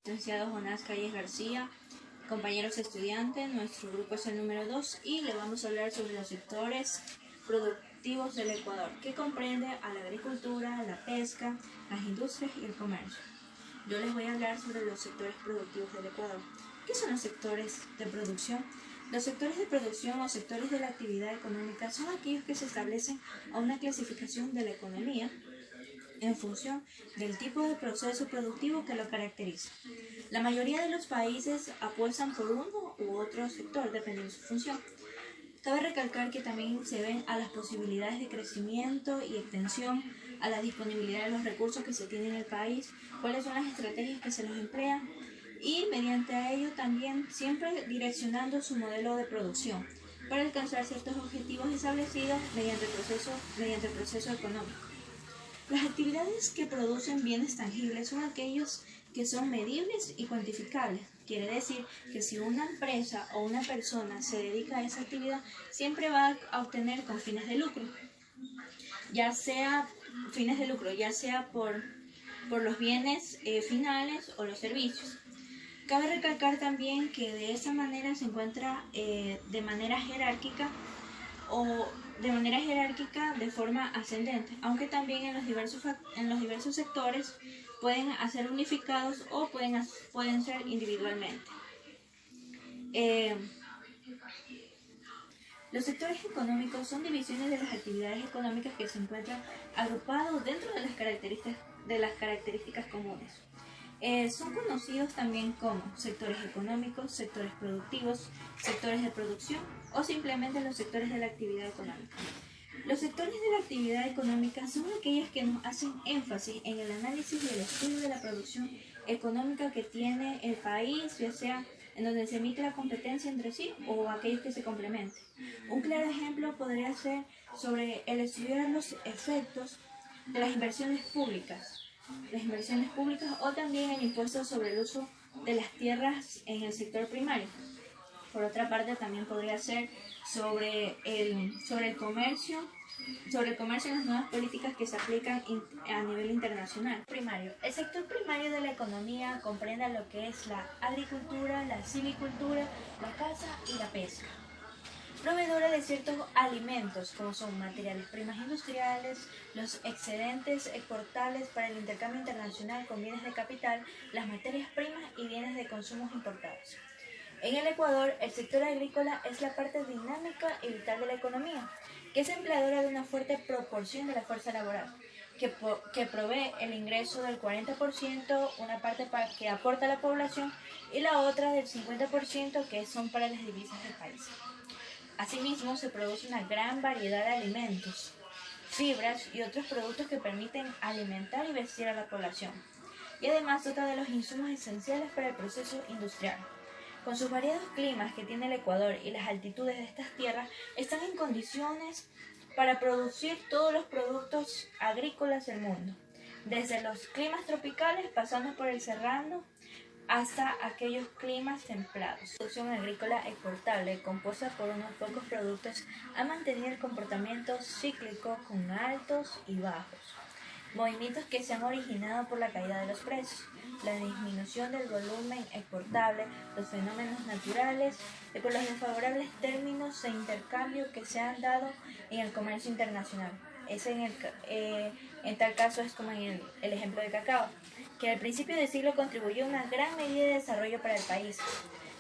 Licenciado Jonás Calles García, compañeros estudiantes, nuestro grupo es el número 2 y le vamos a hablar sobre los sectores productivos del Ecuador, que comprende a la agricultura, la pesca, las industrias y el comercio. Yo les voy a hablar sobre los sectores productivos del Ecuador. ¿Qué son los sectores de producción? Los sectores de producción o sectores de la actividad económica son aquellos que se establecen a una clasificación de la economía en función del tipo de proceso productivo que lo caracteriza. La mayoría de los países apuestan por uno u otro sector dependiendo de su función. Cabe recalcar que también se ven a las posibilidades de crecimiento y extensión, a la disponibilidad de los recursos que se tienen en el país, cuáles son las estrategias que se los emplean y mediante a ello también siempre direccionando su modelo de producción para alcanzar ciertos objetivos establecidos mediante el proceso económico. Las actividades que producen bienes tangibles son aquellos que son medibles y cuantificables. Quiere decir que si una empresa o una persona se dedica a esa actividad, siempre va a obtener con fines de lucro, ya sea por los bienes finales o los servicios. Cabe recalcar también que de esa manera se encuentra de manera jerárquica de forma ascendente, aunque también en los diversos sectores pueden ser unificados o pueden ser individualmente. Los sectores económicos son divisiones de las actividades económicas que se encuentran agrupados dentro de las características comunes. Son conocidos también como sectores económicos, sectores productivos, sectores de producción o simplemente los sectores de la actividad económica. Los sectores de la actividad económica son aquellos que nos hacen énfasis en el análisis y el estudio de la producción económica que tiene el país, ya sea en donde se emite la competencia entre sí o aquellos que se complementen. Un claro ejemplo podría ser sobre el estudiar los efectos de las inversiones públicas o también el impuesto sobre el uso de las tierras en el sector primario. Por otra parte, también podría ser sobre el comercio y las nuevas políticas que se aplican a nivel internacional. Primario. El sector primario de la economía comprende lo que es la agricultura, la silvicultura, la caza y la pesca. Proveedora de ciertos alimentos como son materiales primas industriales, los excedentes exportables para el intercambio internacional con bienes de capital, las materias primas y bienes de consumo importados. En el Ecuador, el sector agrícola es la parte dinámica y vital de la economía, que es empleadora de una fuerte proporción de la fuerza laboral, que provee el ingreso del 40%, una parte que aporta a la población, y la otra del 50% que son para las divisas del país. Asimismo, se produce una gran variedad de alimentos, fibras y otros productos que permiten alimentar y vestir a la población, y además dota de los insumos esenciales para el proceso industrial. Con sus variados climas que tiene el Ecuador y las altitudes de estas tierras, están en condiciones para producir todos los productos agrícolas del mundo, desde los climas tropicales pasando por el serrano hasta aquellos climas templados. La producción agrícola exportable, compuesta por unos pocos productos, ha mantenido el comportamiento cíclico con altos y bajos, movimientos que se han originado por la caída de los precios, la disminución del volumen exportable, los fenómenos naturales y por los desfavorables términos de intercambio que se han dado en el comercio internacional. En tal caso es como en el ejemplo de cacao, que al principio del siglo contribuyó a una gran medida de desarrollo para el país,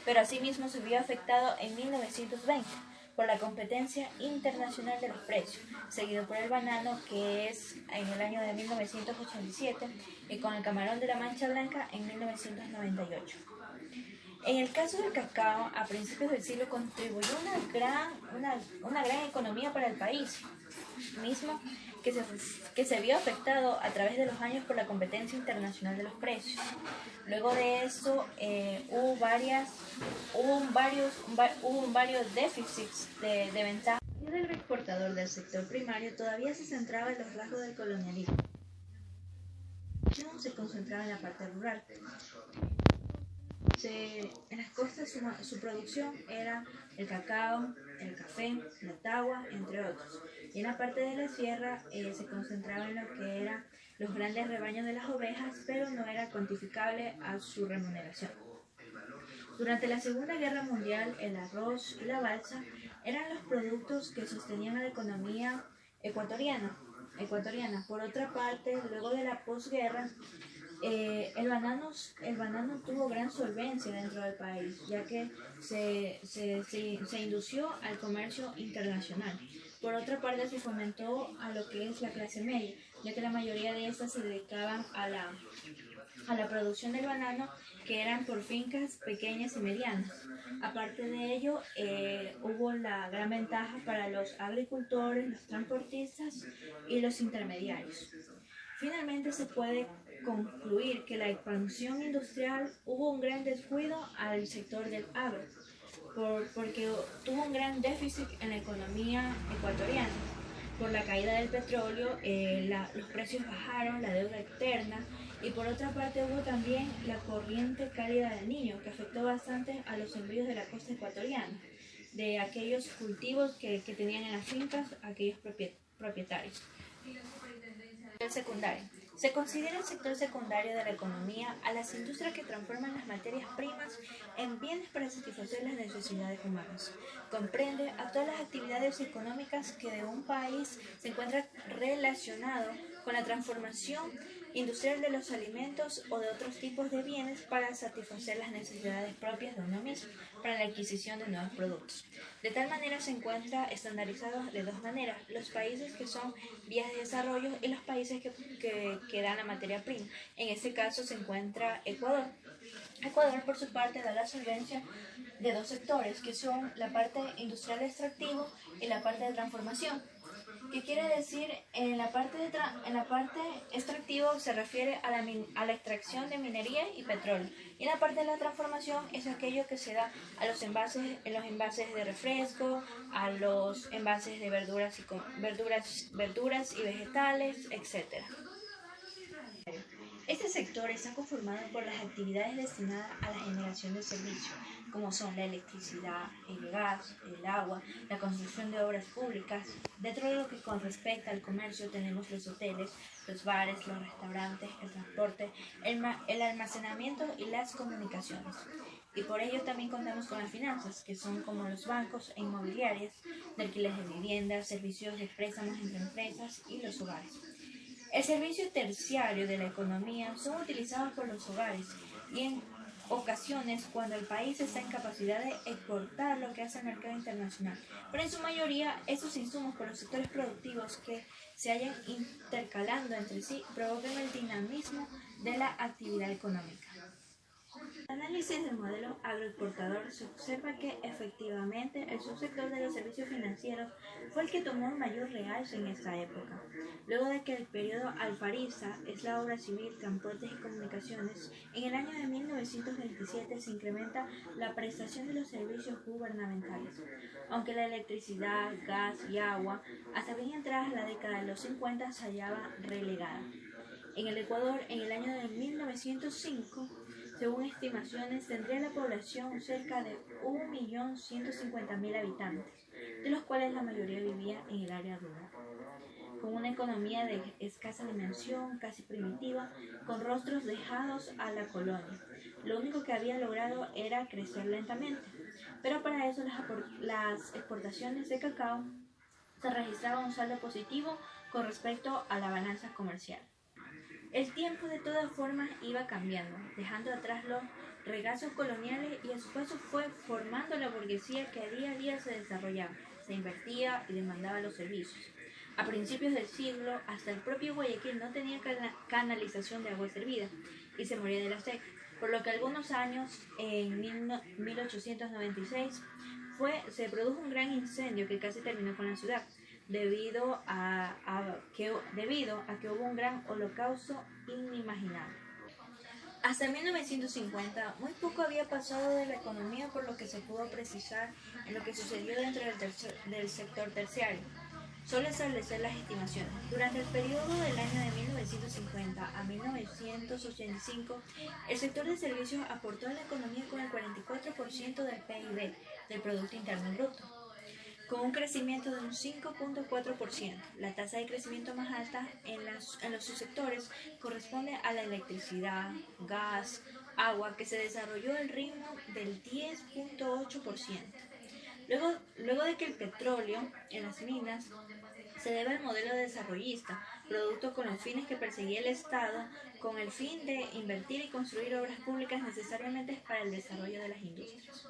pero asimismo se vio afectado en 1920 por la competencia internacional de los precios, seguido por el banano, que es en el año de 1987, y con el camarón de la Mancha Blanca en 1998. En el caso del cacao, a principios del siglo contribuyó una gran economía para el país, mismo que se vio afectado a través de los años por la competencia internacional de los precios. Luego de esto hubo varios déficits de ventaja. El agroexportador del sector primario todavía se centraba en los rasgos del colonialismo. Se concentraba en la parte rural. En las costas su producción era el cacao, el café, la tagua, entre otros. Y en la parte de la sierra se concentraba en lo que era los grandes rebaños de las ovejas, pero no era cuantificable a su remuneración. Durante la Segunda Guerra Mundial, el arroz y la balsa eran los productos que sostenían a la economía ecuatoriana. Por otra parte, luego de la posguerra, el banano tuvo gran solvencia dentro del país, ya que se indució al comercio internacional. Por otra parte, se fomentó a lo que es la clase media, ya que la mayoría de estas se dedicaban a la producción del banano, que eran por fincas pequeñas y medianas. Aparte de ello, hubo la gran ventaja para los agricultores, los transportistas y los intermediarios. Finalmente se puede concluir que la expansión industrial hubo un gran descuido al sector del agro, porque tuvo un gran déficit en la economía ecuatoriana. Por la caída del petróleo, los precios bajaron, la deuda externa, y por otra parte hubo también la corriente cálida del Niño, que afectó bastante a los envíos de la costa ecuatoriana, de aquellos cultivos que tenían en las fincas aquellos propietarios. El secundario. Se considera el sector secundario de la economía a las industrias que transforman las materias primas en bienes para satisfacer las necesidades humanas. Comprende a todas las actividades económicas que de un país se encuentran relacionadas con la transformación industrial de los alimentos o de otros tipos de bienes para satisfacer las necesidades propias de uno mismo, para la adquisición de nuevos productos. De tal manera se encuentra estandarizado de dos maneras: los países que son vías de desarrollo y los países que dan la materia prima. En este caso se encuentra Ecuador. Ecuador, por su parte, da la solvencia de dos sectores, que son la parte industrial extractivo y la parte de transformación. ¿Qué quiere decir? En la parte extractivo se refiere a la extracción de minería y petróleo. Y en la parte de la transformación es aquello que se da a los envases de refresco, a los envases de verduras y vegetales, etc. Este sector está conformado por las actividades destinadas a la generación de servicios, como son la electricidad, el gas, el agua, la construcción de obras públicas. Dentro de lo que con respecta al comercio tenemos los hoteles, los bares, los restaurantes, el transporte, el almacenamiento y las comunicaciones. Y por ello también contamos con las finanzas, que son como los bancos e inmobiliarias, de alquiler de viviendas, servicios de préstamos entre empresas y los hogares. El servicio terciario de la economía son utilizados por los hogares y en ocasiones cuando el país está en capacidad de exportar lo que hace al mercado internacional, pero en su mayoría estos insumos por los sectores productivos que se hayan intercalando entre sí provocan el dinamismo de la actividad económica. En el análisis del modelo agroexportador se observa que efectivamente el subsector de los servicios financieros fue el que tomó mayor realce en esta época. Luego de que el periodo alfarista es la obra civil, transportes y comunicaciones, en el año de 1927 se incrementa la prestación de los servicios gubernamentales, aunque la electricidad, gas y agua, hasta bien entradas la década de los 50, se hallaba relegada. En el Ecuador, en el año de 1905, según estimaciones, tendría la población cerca de 1.150.000 habitantes, de los cuales la mayoría vivía en el área rural. Con una economía de escasa dimensión, casi primitiva, con rostros dejados a la colonia. Lo único que había logrado era crecer lentamente, pero para eso las exportaciones de cacao se registraba un saldo positivo con respecto a la balanza comercial. El tiempo de todas formas iba cambiando, dejando atrás los regazos coloniales y a su paso fue formando la burguesía que día a día se desarrollaba, se invertía y demandaba los servicios. A principios del siglo, hasta el propio Guayaquil no tenía canalización de agua servida y se moría de la sed, por lo que algunos años, en 1896, se produjo un gran incendio que casi terminó con la ciudad, debido a que hubo un gran holocausto inimaginable. Hasta 1950, muy poco había pasado de la economía, por lo que se pudo precisar en lo que sucedió dentro del sector terciario. Solo establecer las estimaciones. Durante el periodo del año de 1950 a 1985, el sector de servicios aportó a la economía con el 44% del PIB, del Producto Interno Bruto. con un crecimiento de un 5.4%. La tasa de crecimiento más alta en los subsectores corresponde a la electricidad, gas, agua, que se desarrolló al ritmo del 10.8%. Luego de que el petróleo en las minas se debe al modelo desarrollista, producto con los fines que perseguía el Estado, con el fin de invertir y construir obras públicas necesariamente para el desarrollo de las industrias,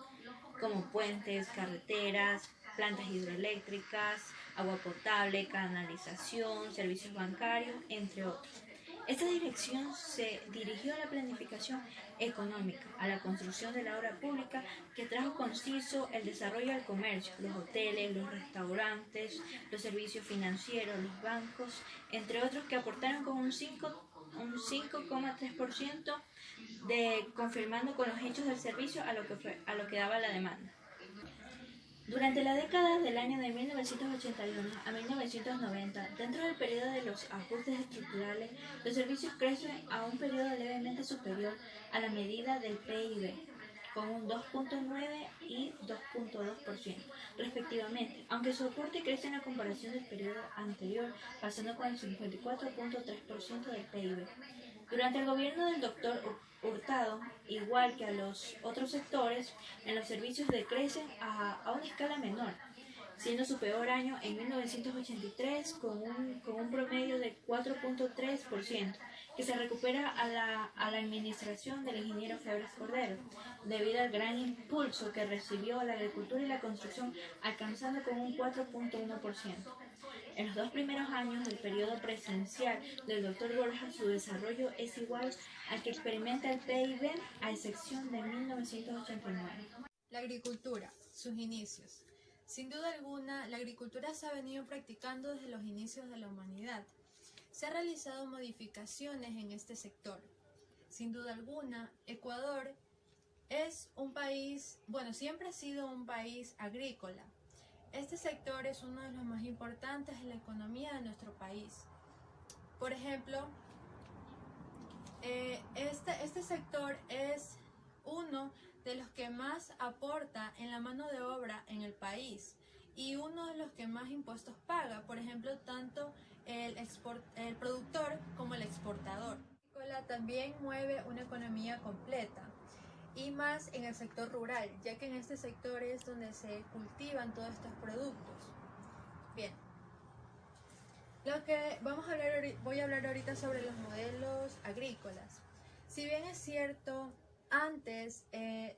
como puentes, carreteras, plantas hidroeléctricas, agua potable, canalización, servicios bancarios, entre otros. Esta dirección se dirigió a la planificación económica, a la construcción de la obra pública que trajo consigo el desarrollo del comercio, los hoteles, los restaurantes, los servicios financieros, los bancos, entre otros que aportaron con un 5,3% confirmando con los hechos del servicio a lo que daba la demanda. Durante la década del año de 1981 a 1990, dentro del periodo de los ajustes estructurales, los servicios crecen a un periodo levemente superior a la medida del PIB, con un 2.9 y 2.2% respectivamente, aunque su aporte crece en la comparación del periodo anterior, pasando con el 54.3% del PIB. Durante el gobierno del Dr. Hurtado, igual que a los otros sectores, en los servicios decrecen a una escala menor, siendo su peor año en 1983 con un promedio de 4.3%, que se recupera a la administración del ingeniero Febres Cordero, debido al gran impulso que recibió la agricultura y la construcción, alcanzando con un 4.1%. En los 2 primeros años del periodo presidencial del Dr. Borja, su desarrollo es igual al que experimenta el PIB, a excepción de 1989. La agricultura, sus inicios. Sin duda alguna, la agricultura se ha venido practicando desde los inicios de la humanidad. Se han realizado modificaciones en este sector. Sin duda alguna, Ecuador es un país, siempre ha sido un país agrícola. Este sector es uno de los más importantes en la economía de nuestro país. Por ejemplo, este sector es uno de los que más aporta en la mano de obra en el país y uno de los que más impuestos paga, por ejemplo, tanto el productor como el exportador. La agrícola también mueve una economía completa y más en el sector rural, ya que en este sector es donde se cultivan todos estos productos. Bien, voy a hablar ahorita sobre los modelos agrícolas. Si bien es cierto, antes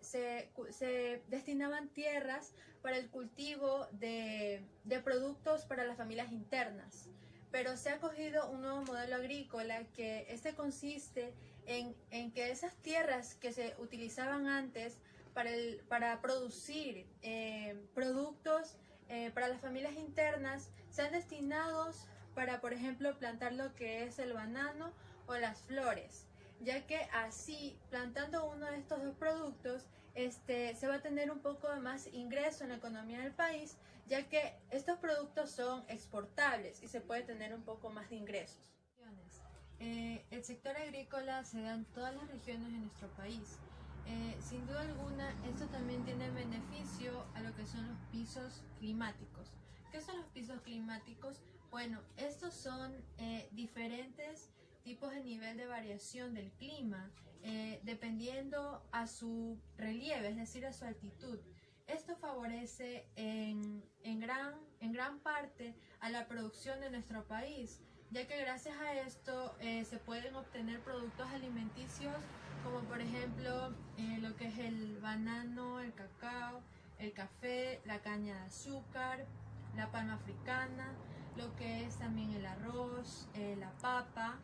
se destinaban tierras para el cultivo de productos para las familias internas, pero se ha cogido un nuevo modelo agrícola que consiste en que esas tierras que se utilizaban antes para producir productos para las familias internas sean destinados para, por ejemplo, plantar lo que es el banano o las flores, ya que así, plantando uno de estos dos productos, se va a tener un poco de más ingreso en la economía del país, ya que estos productos son exportables y se puede tener un poco más de ingresos. El sector agrícola se da en todas las regiones de nuestro país. Sin duda alguna, esto también tiene beneficio a lo que son los pisos climáticos. ¿Qué son los pisos climáticos? Bueno, estos son diferentes tipos de nivel de variación del clima, dependiendo a su relieve, es decir, a su altitud. Esto favorece en gran parte a la producción de nuestro país, ya que gracias a esto se pueden obtener productos alimenticios como por ejemplo lo que es el banano, el cacao, el café, la caña de azúcar, la palma africana, lo que es también el arroz, la papa,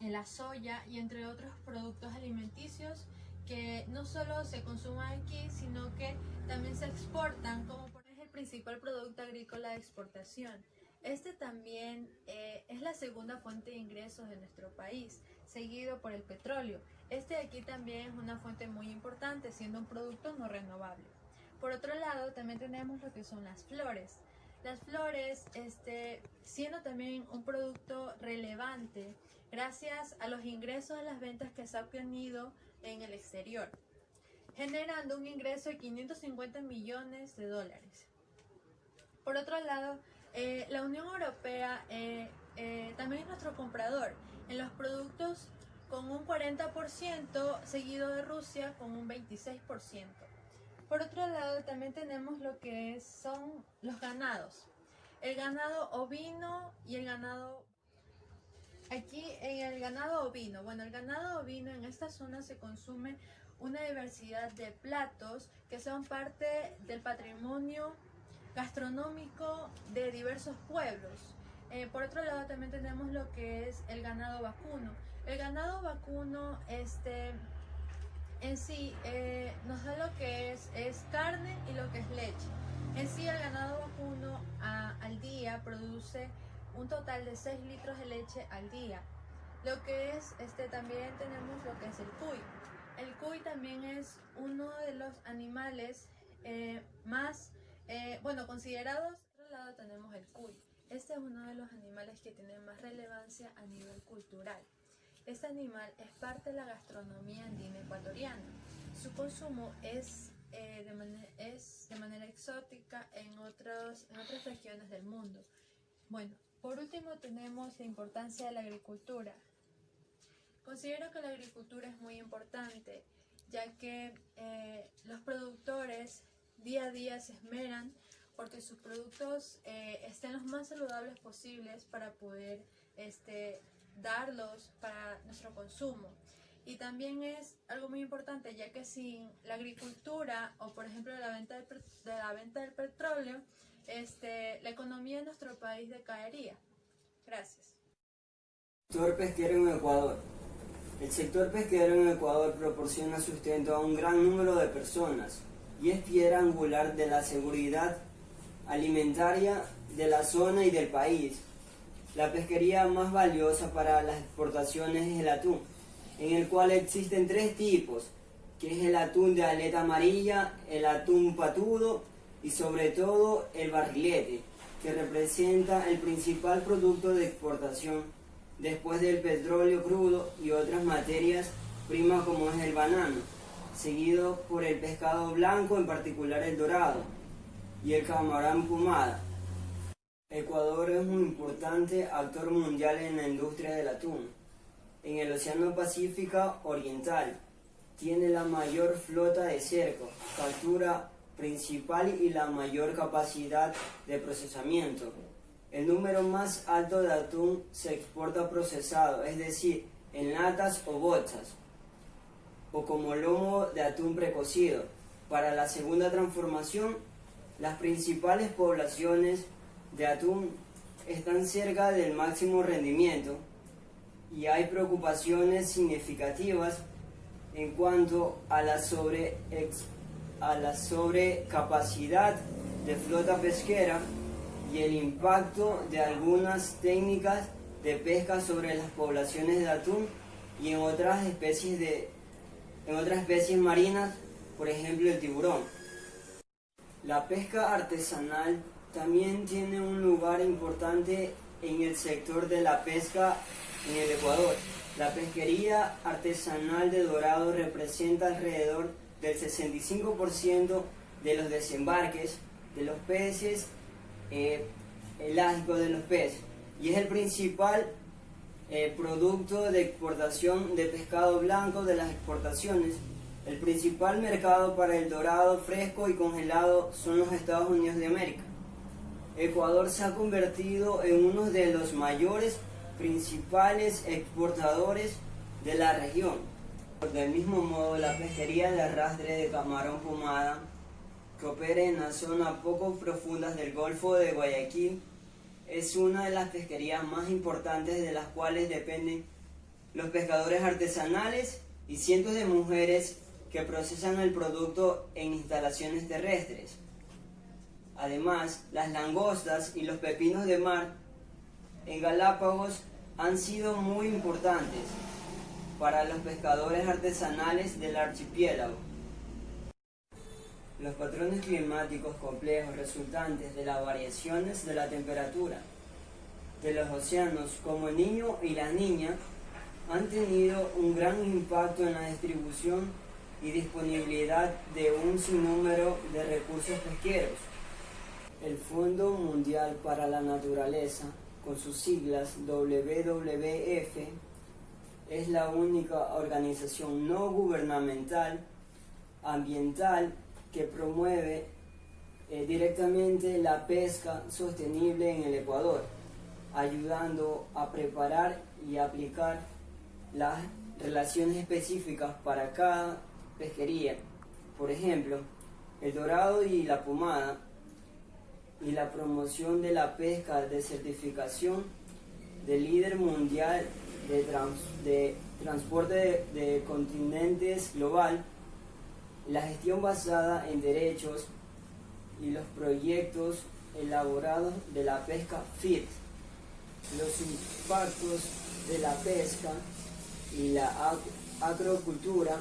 la soya y entre otros productos alimenticios que no solo se consumen aquí, sino que también se exportan, como por ejemplo el principal producto agrícola de exportación. Este también es la segunda fuente de ingresos de nuestro país, seguido por el petróleo. Este de aquí también es una fuente muy importante, siendo un producto no renovable. Por otro lado, también tenemos lo que son las flores. Las flores, siendo también un producto relevante, gracias a los ingresos de las ventas que se ha obtenido en el exterior. generando un ingreso de 550 millones de dólares. Por otro lado, la Unión Europea también es nuestro comprador en los productos con un 40%, seguido de Rusia con un 26%. Por otro lado, también tenemos lo que son los ganados. El ganado ovino y el ganado... Aquí en el ganado ovino, el ganado ovino en esta zona se consume una diversidad de platos que son parte del patrimonio gastronómico de diversos pueblos. Por otro lado también tenemos lo que es el ganado vacuno. El ganado vacuno en sí nos da lo que es carne y lo que es leche. En sí el ganado vacuno al día produce un total de 6 litros de leche al día. Lo que es, también tenemos lo que es el cuy. El cuy también es uno de los animales más, considerados. Por otro lado tenemos el cuy. Este es uno de los animales que tiene más relevancia a nivel cultural. Este animal es parte de la gastronomía andina ecuatoriana. Su consumo es de manera exótica en otras regiones del mundo. Por último tenemos la importancia de la agricultura. Considero que la agricultura es muy importante, ya que los productores día a día se esmeran porque sus productos estén los más saludables posibles para poder darlos para nuestro consumo. Y también es algo muy importante, ya que sin la agricultura o por ejemplo la venta del petróleo, la economía de nuestro país decaería. Gracias. Sector pesquero en Ecuador. El sector pesquero en Ecuador proporciona sustento a un gran número de personas y es piedra angular de la seguridad alimentaria de la zona y del país. La pesquería más valiosa para las exportaciones es el atún, en el cual existen 3 tipos, que es el atún de aleta amarilla, el atún patudo y sobre todo el barrilete, que representa el principal producto de exportación después del petróleo crudo y otras materias primas como es el banano, seguido por el pescado blanco, en particular el dorado, y el camarón pumada. Ecuador es un importante actor mundial en la industria del atún. En el Océano Pacífico Oriental tiene la mayor flota de cercos, captura principal y la mayor capacidad de procesamiento. El número más alto de atún se exporta procesado, es decir, en latas o bolsas, o como lomo de atún precocido. Para la segunda transformación, las principales poblaciones de atún están cerca del máximo rendimiento y hay preocupaciones significativas en cuanto a la sobrecapacidad de flota pesquera y el impacto de algunas técnicas de pesca sobre las poblaciones de atún y en otras especies marinas, por ejemplo el tiburón. La pesca artesanal también tiene un lugar importante en el sector de la pesca en el Ecuador. La pesquería artesanal de dorado representa alrededor del 65% de los desembarques de los peces, elásticos de los peces, y es el principal producto de exportación de pescado blanco de las exportaciones. El principal mercado para el dorado fresco y congelado son los Estados Unidos de América. Ecuador se ha convertido en uno de los principales exportadores de la región. Del mismo modo, la pesquería de arrastre de camarón pomada, que opera en las zonas poco profundas del Golfo de Guayaquil, es una de las pesquerías más importantes de las cuales dependen los pescadores artesanales y cientos de mujeres que procesan el producto en instalaciones terrestres. Además, las langostas y los pepinos de mar en Galápagos han sido muy importantes para los pescadores artesanales del archipiélago. Los patrones climáticos complejos resultantes de las variaciones de la temperatura de los océanos, como el Niño y la Niña, han tenido un gran impacto en la distribución y disponibilidad de un sinnúmero de recursos pesqueros. El Fondo Mundial para la Naturaleza, con sus siglas WWF, es la única organización no gubernamental ambiental que promueve directamente la pesca sostenible en el Ecuador, ayudando a preparar y aplicar las relaciones específicas para cada pesquería. Por ejemplo, el dorado y la pomada, y la promoción de la pesca de certificación de líder mundial de transporte de continentes global, la gestión basada en derechos y los proyectos elaborados de la pesca FIT, los impactos de la pesca y la agrocultura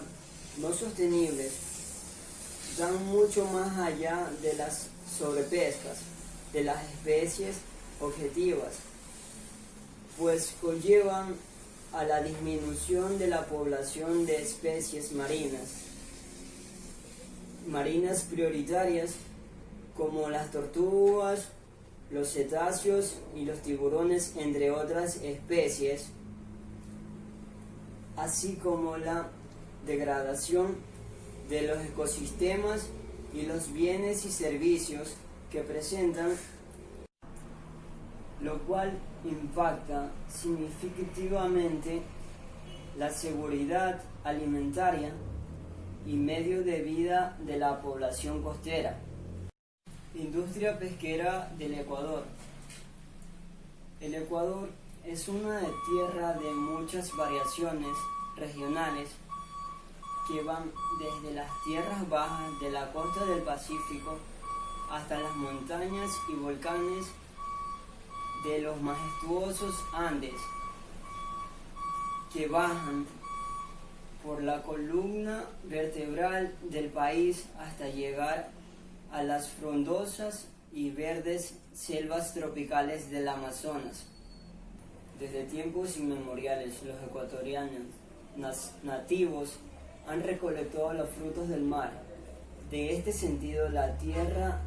no sostenibles dan mucho más allá de las sobrepescas de las especies objetivas, pues conllevan a la disminución de la población de especies marinas prioritarias como las tortugas, los cetáceos y los tiburones, entre otras especies, así como la degradación de los ecosistemas y los bienes y servicios que presentan, lo cual impacta significativamente la seguridad alimentaria y medio de vida de la población costera. Industria pesquera del Ecuador. El Ecuador es una tierra de muchas variaciones regionales que van desde las tierras bajas de la costa del Pacífico hasta las montañas y volcanes de los majestuosos Andes, que bajan por la columna vertebral del país hasta llegar a las frondosas y verdes selvas tropicales del Amazonas. Desde tiempos inmemoriales, los ecuatorianos nativos han recolectado los frutos del mar. De este sentido, la tierra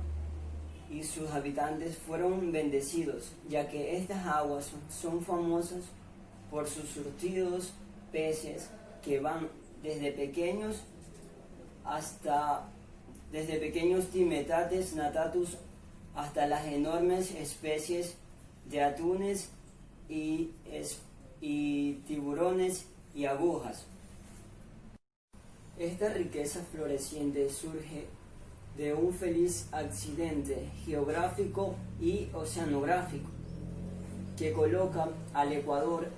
y sus habitantes fueron bendecidos, ya que estas aguas son famosas por sus surtidos peces que van desde pequeños timetates natatus hasta las enormes especies de atunes y tiburones y agujas. Esta riqueza floreciente surge de un feliz accidente geográfico y oceanográfico que coloca al Ecuador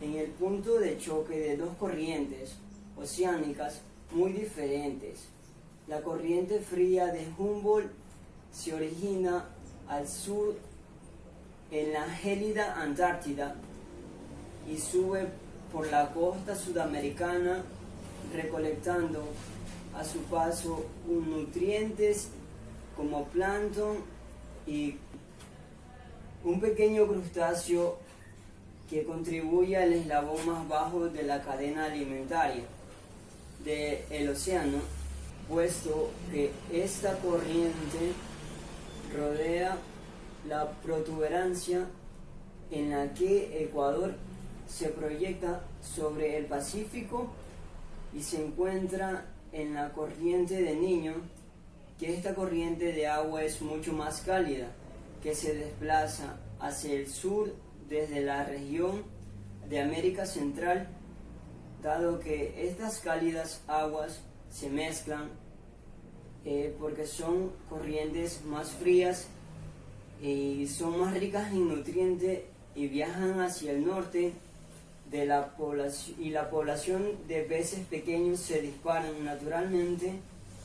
en el punto de choque de dos corrientes oceánicas muy diferentes. La corriente fría de Humboldt se origina al sur en la gélida Antártida y sube por la costa sudamericana, recolectando a su paso nutrientes como plancton y un pequeño crustáceo que contribuye al eslabón más bajo de la cadena alimentaria del océano, puesto que esta corriente rodea la protuberancia en la que Ecuador se proyecta sobre el Pacífico y se encuentra en la corriente de Niño, que esta corriente de agua es mucho más cálida, que se desplaza hacia el sur desde la región de América Central, dado que estas cálidas aguas se mezclan porque son corrientes más frías y son más ricas en nutrientes y viajan hacia el norte de la población, y la población de peces pequeños se disparan. Naturalmente,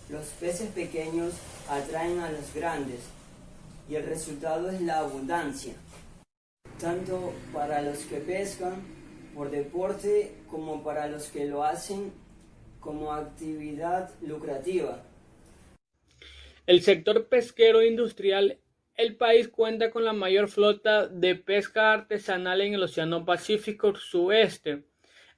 los peces pequeños atraen a los grandes y el resultado es la abundancia, tanto para los que pescan por deporte como para los que lo hacen como actividad lucrativa. El sector pesquero industrial. El país cuenta con la mayor flota de pesca artesanal en el Océano Pacífico Sudeste,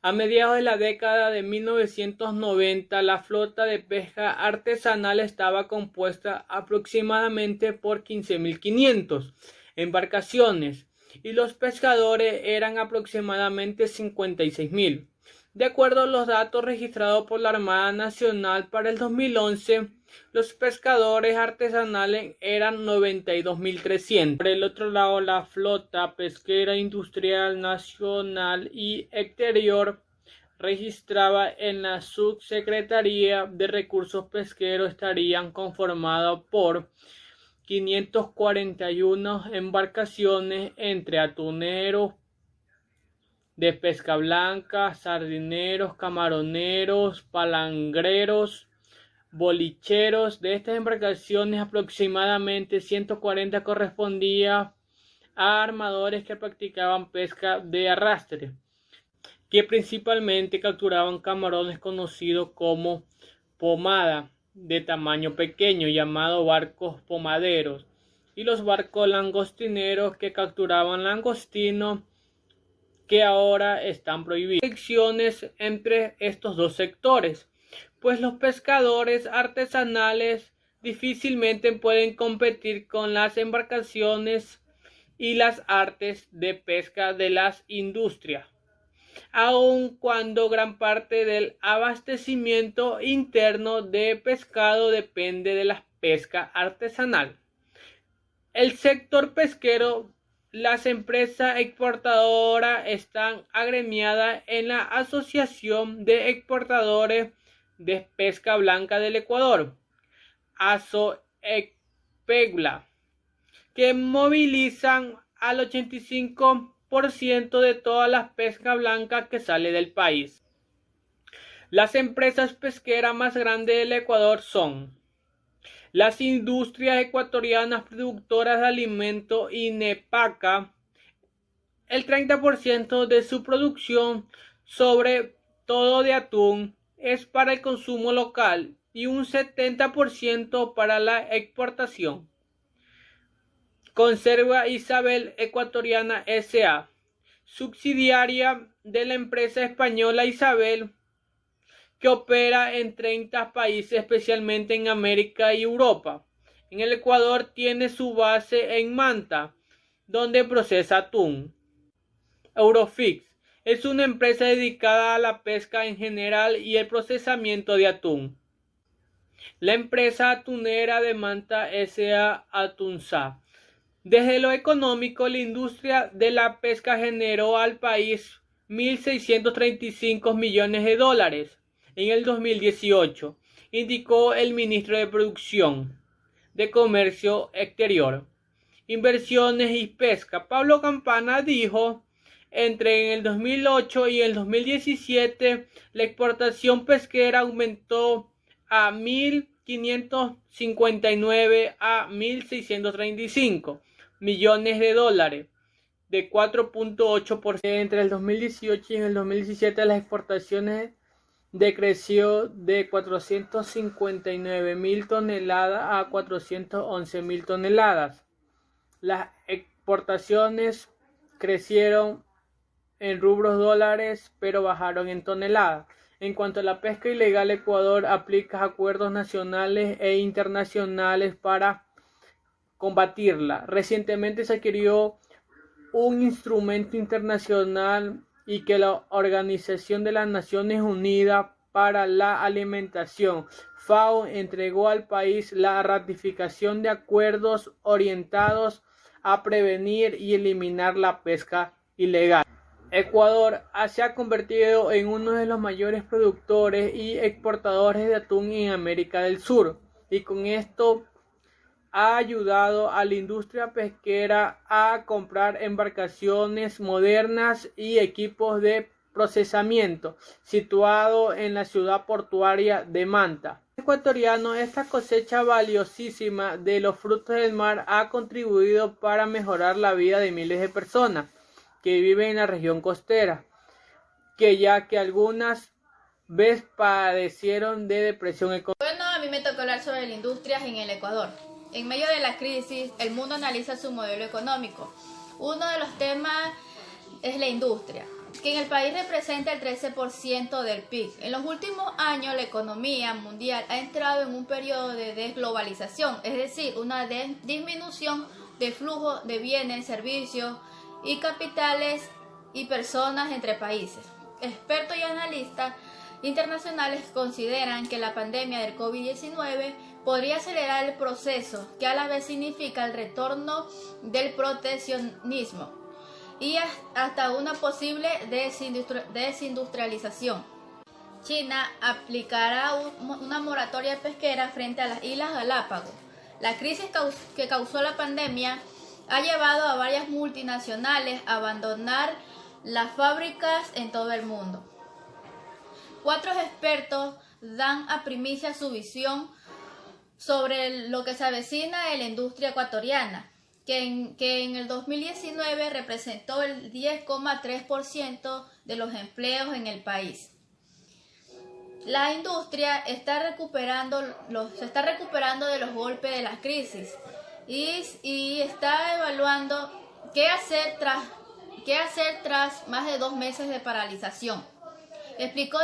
A mediados de la década de 1990, la flota de pesca artesanal estaba compuesta aproximadamente por 15.500 embarcaciones y los pescadores eran aproximadamente 56.000. De acuerdo a los datos registrados por la Armada Nacional para el 2011, los pescadores artesanales eran 92.300. Por el otro lado, la flota pesquera industrial nacional y exterior registrada en la Subsecretaría de Recursos Pesqueros estarían conformada por 541 embarcaciones entre atuneros de pesca blanca, sardineros, camaroneros, palangreros, bolicheros. De estas embarcaciones, aproximadamente 140 correspondían a armadores que practicaban pesca de arrastre, que principalmente capturaban camarones conocidos como pomada, de tamaño pequeño, llamados barcos pomaderos, y los barcos langostineros, que capturaban langostinos, que ahora están prohibidos. Conexiones entre estos dos sectores, pues los pescadores artesanales difícilmente pueden competir con las embarcaciones y las artes de pesca de las industrias, aun cuando gran parte del abastecimiento interno de pescado depende de la pesca artesanal. El sector pesquero, las empresas exportadoras están agremiadas en la Asociación de Exportadores de Pesca Blanca del Ecuador, ASOEPEBLA, que movilizan al 85% de todas las pesca blanca que sale del país. Las empresas pesqueras más grandes del Ecuador son las Industrias Ecuatorianas Productoras de Alimentos INEPACA. El 30% de su producción, sobre todo de atún, es para el consumo local y un 70% para la exportación. Conserva Isabel Ecuatoriana S.A., subsidiaria de la empresa española Isabel, que opera en 30 países, especialmente en América y Europa. En el Ecuador tiene su base en Manta, donde procesa atún. Eurofix es una empresa dedicada a la pesca en general y el procesamiento de atún. La empresa atunera de Manta S.A. Atunsa. Desde lo económico, la industria de la pesca generó al país 1.635 millones de dólares en el 2018, indicó el ministro de Producción, de Comercio Exterior, Inversiones y Pesca, Pablo Campana, dijo: entre el 2008 y el 2017, la exportación pesquera aumentó a 1.559 a 1.635 millones de dólares, de 4.8%. Entre el 2018 y el 2017, las exportaciones decreció de 459.000 toneladas a 411.000 toneladas. Las exportaciones crecieron en rubros dólares, pero bajaron en toneladas. En cuanto a la pesca ilegal, Ecuador aplica acuerdos nacionales e internacionales para combatirla. Recientemente se adquirió un instrumento internacional y que la Organización de las Naciones Unidas para la Alimentación, FAO, entregó al país la ratificación de acuerdos orientados a prevenir y eliminar la pesca ilegal. Ecuador se ha convertido en uno de los mayores productores y exportadores de atún en América del Sur, y con esto ha ayudado a la industria pesquera a comprar embarcaciones modernas y equipos de procesamiento, situado en la ciudad portuaria de Manta. Ecuatoriano, esta cosecha valiosísima de los frutos del mar ha contribuido para mejorar la vida de miles de personas que viven en la región costera, ya que algunas veces padecieron de depresión económica. Bueno, a mí me tocó hablar sobre las industrias en el Ecuador. En medio de la crisis, el mundo analiza su modelo económico. Uno de los temas es la industria. que en el país representa el 13% del PIB. En los últimos años la economía mundial ha entrado en un periodo de desglobalización, es decir, una disminución de flujo de bienes, servicios y capitales y personas entre países. Expertos y analistas internacionales consideran que la pandemia del COVID-19 podría acelerar el proceso, que a la vez significa el retorno del proteccionismo y hasta una posible desindustrialización. China aplicará una moratoria pesquera frente a las Islas Galápagos. La crisis que causó la pandemia ha llevado a varias multinacionales a abandonar las fábricas en todo el mundo. 4 expertos dan a primicia su visión sobre lo que se avecina en la industria ecuatoriana, que en el 2019 representó el 10,3% de los empleos en el país. La industria se está recuperando de los golpes de la crisis y está evaluando qué hacer tras más de 2 meses de paralización. Explicó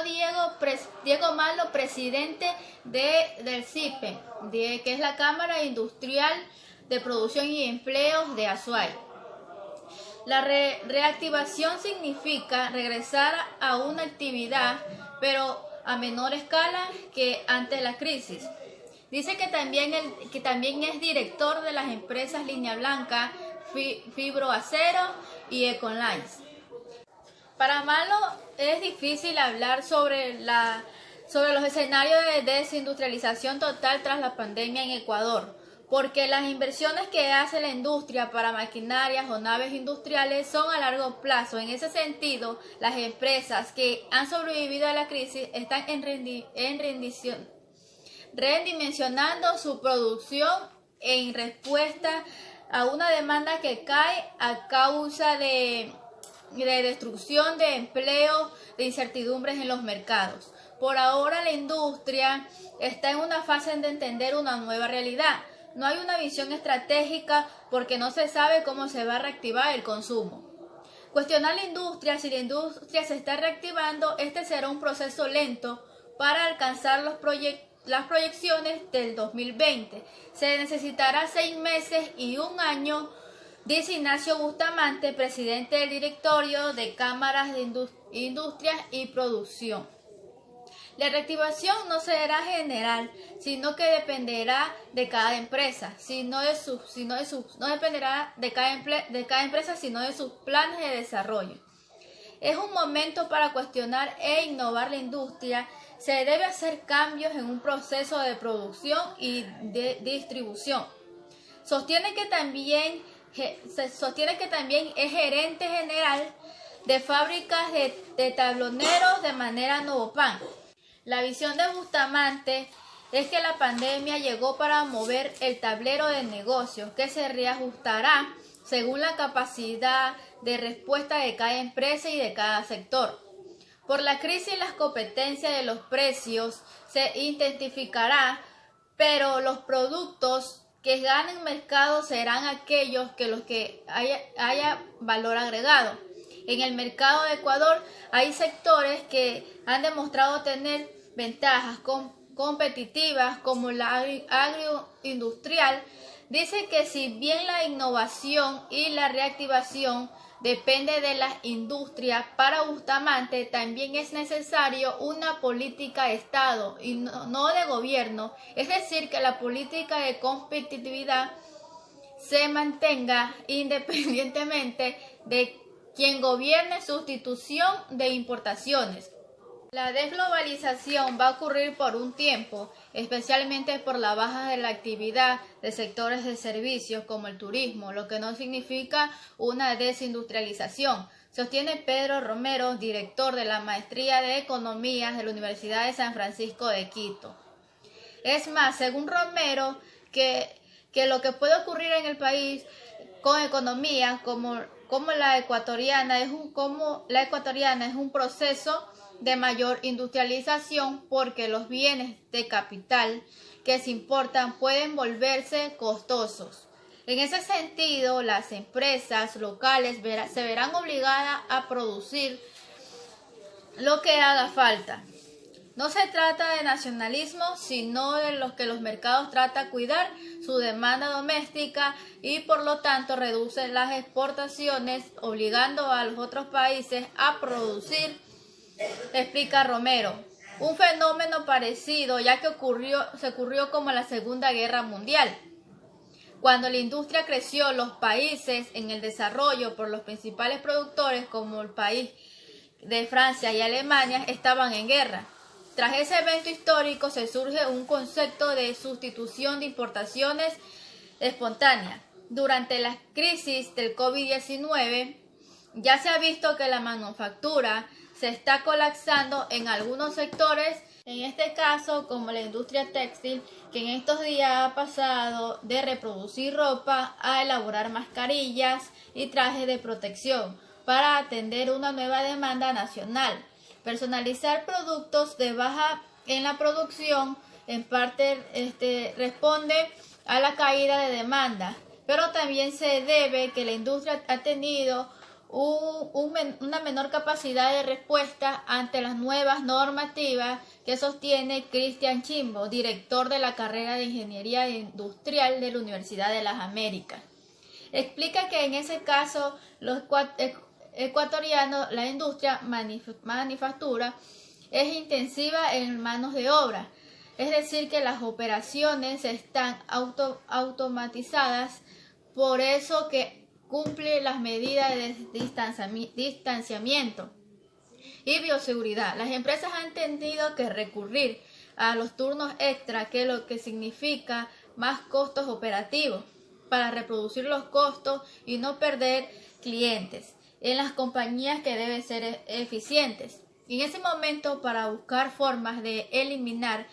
Diego Malo, presidente del CIPE, que es la Cámara Industrial de Producción y Empleos de Azuay. La reactivación significa regresar a una actividad, pero a menor escala que antes de la crisis. Dice que también es director de las empresas Línea Blanca, Fibroacero y Ecolines. Para Malo es difícil hablar sobre los escenarios de desindustrialización total tras la pandemia en Ecuador, porque las inversiones que hace la industria para maquinarias o naves industriales son a largo plazo. En ese sentido, las empresas que han sobrevivido a la crisis están redimensionando su producción en respuesta a una demanda que cae a causa de destrucción de empleo, de incertidumbres en los mercados. Por ahora la industria está en una fase de entender una nueva realidad. No hay una visión estratégica porque no se sabe cómo se va a reactivar el consumo. Cuestionar la industria, si la industria se está reactivando, este será un proceso lento para alcanzar las proyecciones del 2020. Se necesitará 6 meses y 1 año, dice Ignacio Bustamante, presidente del directorio de Cámaras de Industrias y Producción. La reactivación no será general, sino que dependerá de cada empresa, no dependerá de cada empresa, sino de sus planes de desarrollo. Es un momento para cuestionar e innovar la industria. Se debe hacer cambios en un proceso de producción y de distribución. Sostiene que también es gerente general de fábricas de tabloneros de Manera Novopan. La visión de Bustamante es que la pandemia llegó para mover el tablero de negocios, que se reajustará según la capacidad de respuesta de cada empresa y de cada sector. Por la crisis y las competencias de los precios se intensificará, pero los productos que ganen mercado serán aquellos que haya valor agregado. En el mercado de Ecuador hay sectores que han demostrado tener ventajas competitivas como la agroindustrial. Dice que si bien la innovación y la reactivación depende de la industria, para Bustamante también es necesario una política de Estado y no de gobierno, es decir, que la política de competitividad se mantenga independientemente de quien gobierne, sustitución de importaciones. La desglobalización va a ocurrir por un tiempo, especialmente por la baja de la actividad de sectores de servicios como el turismo, lo que no significa una desindustrialización, sostiene Pedro Romero, director de la Maestría de Economías de la Universidad de San Francisco de Quito. Es más, según Romero, que lo que puede ocurrir en el país con economías como la ecuatoriana es un proceso de mayor industrialización, porque los bienes de capital que se importan pueden volverse costosos. En ese sentido, las empresas locales se verán obligadas a producir lo que haga falta. No se trata de nacionalismo, sino de los que los mercados tratan de cuidar su demanda doméstica y por lo tanto reduce las exportaciones, obligando a los otros países a producir, explica Romero. Un fenómeno parecido ya que se ocurrió como la Segunda Guerra Mundial. Cuando la industria creció, los países en el desarrollo por los principales productores como el país de Francia y Alemania estaban en guerra. Tras ese evento histórico se surge un concepto de sustitución de importaciones espontánea. Durante la crisis del COVID-19 ya se ha visto que la manufactura se está colapsando en algunos sectores, en este caso como la industria textil, que en estos días ha pasado de reproducir ropa a elaborar mascarillas y trajes de protección para atender una nueva demanda nacional. Personalizar productos de baja en la producción en parte responde a la caída de demanda, pero también se debe que la industria ha tenido una menor capacidad de respuesta ante las nuevas normativas que sostiene Cristian Chimbo, director de la carrera de Ingeniería Industrial de la Universidad de las Américas. Explica que en ese caso los ecuatorianos, la industria manufactura es intensiva en manos de obra, es decir que las operaciones están automatizadas, por eso que cumple las medidas de distanciamiento y bioseguridad. Las empresas han entendido que recurrir a los turnos extra, que lo que significa más costos operativos para reproducir los costos y no perder clientes en las compañías que deben ser eficientes. Y en ese momento, para buscar formas de eliminar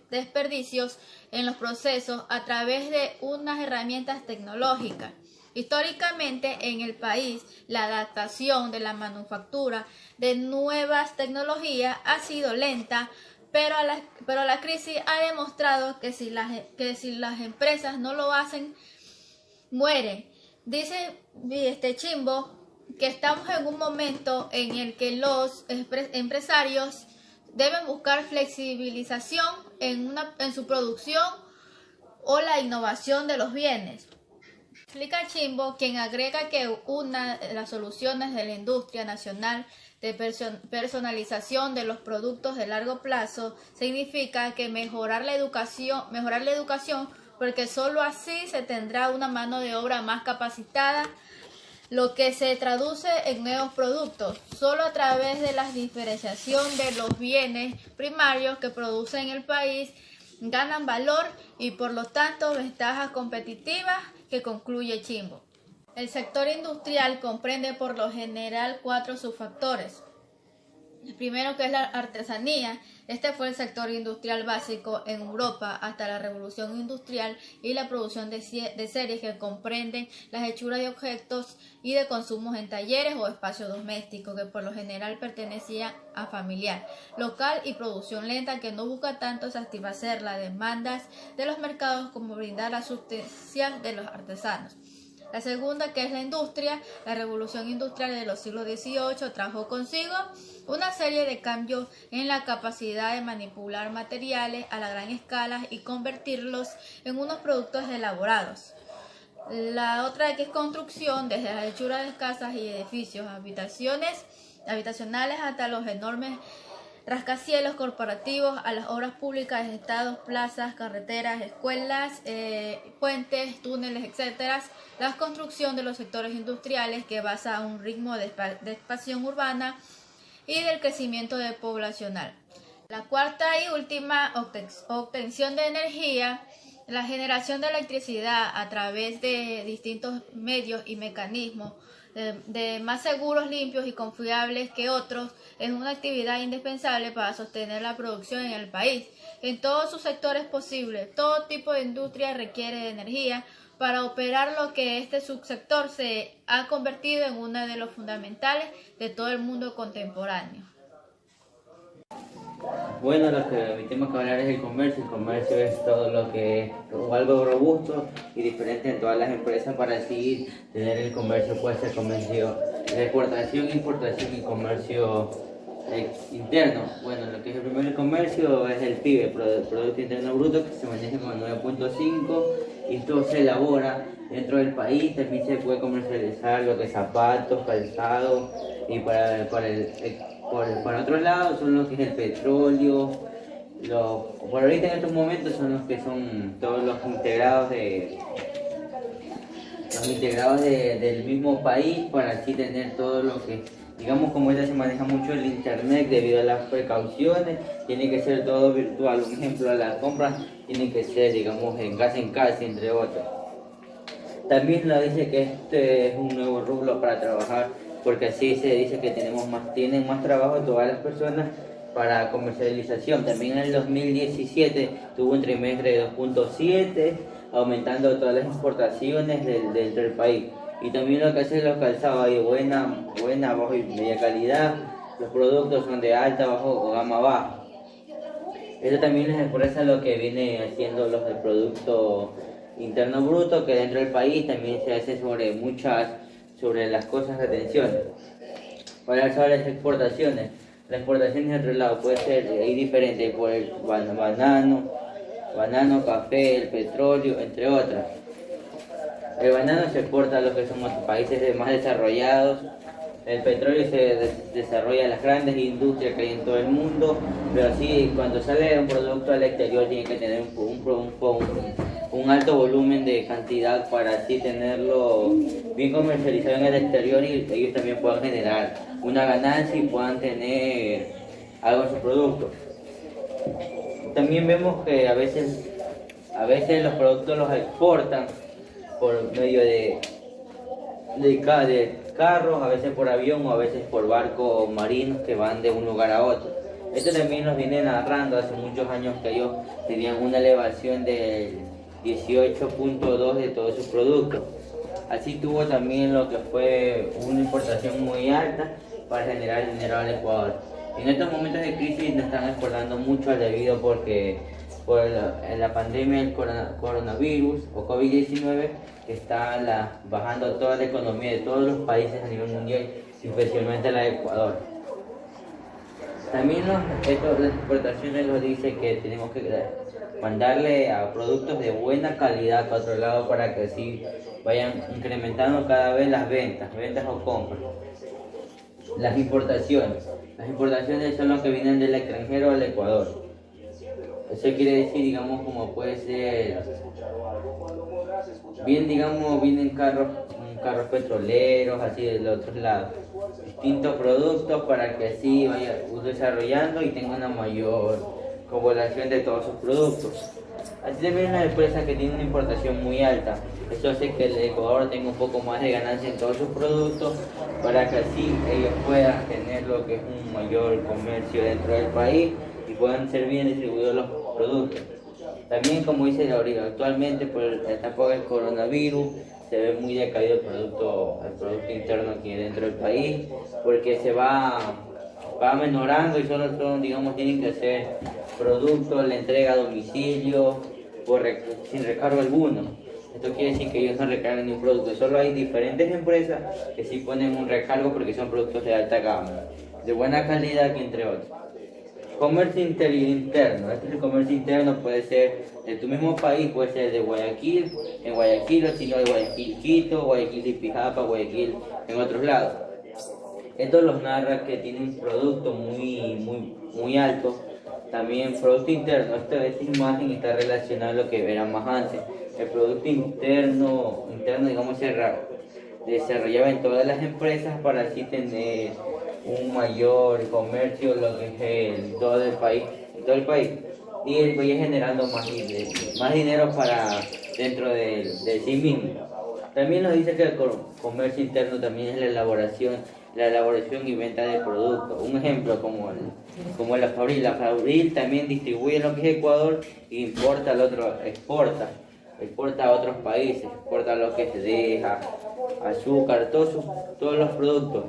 desperdicios en los procesos a través de unas herramientas tecnológicas. Históricamente en el país, la adaptación de la manufactura de nuevas tecnologías ha sido lenta, pero la crisis ha demostrado que si las empresas no lo hacen, mueren. Dice Chimbo que estamos en un momento en el que los empresarios deben buscar flexibilización en su producción o la innovación de los bienes. Explica Chimbo, quien agrega que una de las soluciones de la industria nacional de personalización de los productos de largo plazo significa que mejorar la educación, porque solo así se tendrá una mano de obra más capacitada, lo que se traduce en nuevos productos. Solo a través de la diferenciación de los bienes primarios que producen el país ganan valor y por lo tanto ventajas competitivas, que concluye Chimbo. El sector industrial comprende por lo general 4 subfactores. El primero, que es la artesanía. Este fue el sector industrial básico en Europa hasta la revolución industrial, y la producción de series, que comprenden las hechuras de objetos y de consumos en talleres o espacios domésticos, que por lo general pertenecían a familiar, local, y producción lenta, que no busca tanto satisfacer las demandas de los mercados como brindar la subsistencia de los artesanos. La segunda, que es la industria. La revolución industrial de los siglos XVIII trajo consigo una serie de cambios en la capacidad de manipular materiales a la gran escala y convertirlos en unos productos elaborados. La otra, que es construcción, desde las hechuras de casas y edificios habitacionales hasta los enormes rascacielos corporativos, a las obras públicas, estados, plazas, carreteras, escuelas, puentes, túneles, etc. La construcción de los sectores industriales, que basa un ritmo de expansión urbana y del crecimiento poblacional. La cuarta y última, obtención de energía. La generación de electricidad a través de distintos medios y mecanismos de más seguros, limpios y confiables que otros, es una actividad indispensable para sostener la producción en el país. En todos sus sectores posibles, todo tipo de industria requiere de energía para operar, lo que este subsector se ha convertido en uno de los fundamentales de todo el mundo contemporáneo. Bueno, mi tema que hablar es el comercio. El comercio es todo lo que es algo robusto y diferente en todas las empresas para así tener el comercio puede ser convencido La exportación, importación y comercio interno. Bueno, lo que es el primer comercio es el PIB, el Producto Interno Bruto, que se maneja con 9.5 y esto se elabora dentro del país. También se puede comercializar lo que es zapatos, calzado y para otro lado son lo que es el petróleo. Por ahorita en estos momentos son los que son todos los integrados del mismo país para así tener todo lo que, digamos, como ya se maneja mucho el internet debido a las precauciones, tiene que ser todo virtual. Un ejemplo, las compras tienen que ser, digamos, en casa, entre otros. También lo dice que este es un nuevo rubro para trabajar, porque así se dice que tienen más trabajo todas las personas para comercialización. También en el 2017 tuvo un trimestre de 2.7, aumentando todas las exportaciones dentro del país. Y también lo que hace los calzados hay buena, bajo y media calidad. Los productos son de alta, bajo o gama baja. Esto también les expresa lo que viene haciendo los del Producto Interno Bruto, que dentro del país también se hace sobre las cosas de atención. Para hablar sobre las exportaciones. Las exportaciones de otro lado puede ser diferente por el banano, café, el petróleo, entre otras. El banano se exporta a los que son los países más desarrollados. El petróleo se desarrolla en las grandes industrias que hay en todo el mundo, pero sí, cuando sale un producto al exterior tiene que tener un alto volumen de cantidad para así tenerlo bien comercializado en el exterior y ellos también puedan generar una ganancia y puedan tener algo en su producto. También vemos que a veces los productos los exportan por medio de carros, a veces por avión o a veces por barcos marinos que van de un lugar a otro. Esto también nos viene narrando hace muchos años que ellos tenían una elevación del 18.2 de todos sus productos. Así tuvo también lo que fue una importación muy alta para generar dinero al Ecuador. En estos momentos de crisis nos están exportando mucho debido porque por la pandemia del coronavirus o COVID-19 está bajando toda la economía de todos los países a nivel mundial, especialmente la de Ecuador. También las exportaciones nos dice que tenemos que mandarle a productos de buena calidad a otro lado para que así vayan incrementando cada vez las ventas o compras. Las importaciones son los que vienen del extranjero al Ecuador. Eso quiere decir, digamos, como puede ser, vienen carros petroleros, así de otros lados. Distintos productos para que así vaya desarrollando y tenga una mayor población de todos sus productos. Así también una empresa que tiene una importación muy alta. Eso hace que el Ecuador tenga un poco más de ganancia en todos sus productos para que así ellos puedan tener lo que es un mayor comercio dentro del país y puedan ser bien distribuidos los productos. También, como dice Gabriel, actualmente por la etapa del coronavirus se ve muy decaído el producto interno aquí dentro del país porque se va menorando y solo tienen que hacer productos, la entrega a domicilio sin recargo alguno. Esto quiere decir que ellos no recargan ni un producto, solo hay diferentes empresas que sí ponen un recargo porque son productos de alta gama, de buena calidad, que entre otros. Comercio interno. Este es el comercio interno, puede ser de tu mismo país, puede ser de Guayaquil, en Guayaquil, o si no de Guayaquil, Quito, Guayaquil y Pijapa, Guayaquil en otros lados. Esto los narra que tienen un producto muy alto. También producto interno, esta imagen está relacionada a lo que verán más antes. El producto interno digamos, se desarrollaba en todas las empresas para así tener un mayor comercio lo que es en todo el país, y el país generando más dinero para dentro de sí mismo. También nos dice que el comercio interno también es la elaboración y venta de productos. Un ejemplo como la Fabril. La Fabril también distribuye lo que es Ecuador e exporta a otros países, exporta lo que se deja, azúcar, todos los productos.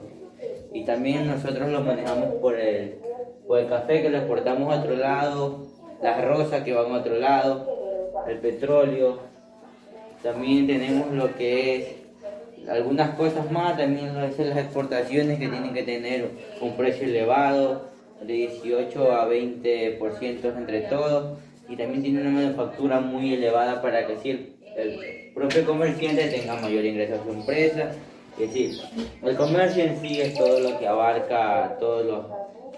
Y también nosotros lo manejamos por el café, que lo exportamos a otro lado, las rosas que van a otro lado, el petróleo. También tenemos lo que es algunas cosas más, también las exportaciones que tienen que tener un precio elevado, de 18 a 20% entre todos, y también tiene una manufactura muy elevada para que así el propio comerciante tenga mayor ingreso a su empresa. Es decir, el comercio en sí es todo lo que abarca, todo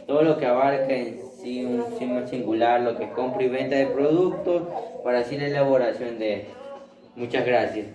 lo que abarca en sí un sistema singular, lo que es compra y venta de productos, para así la elaboración de estos. Muchas gracias.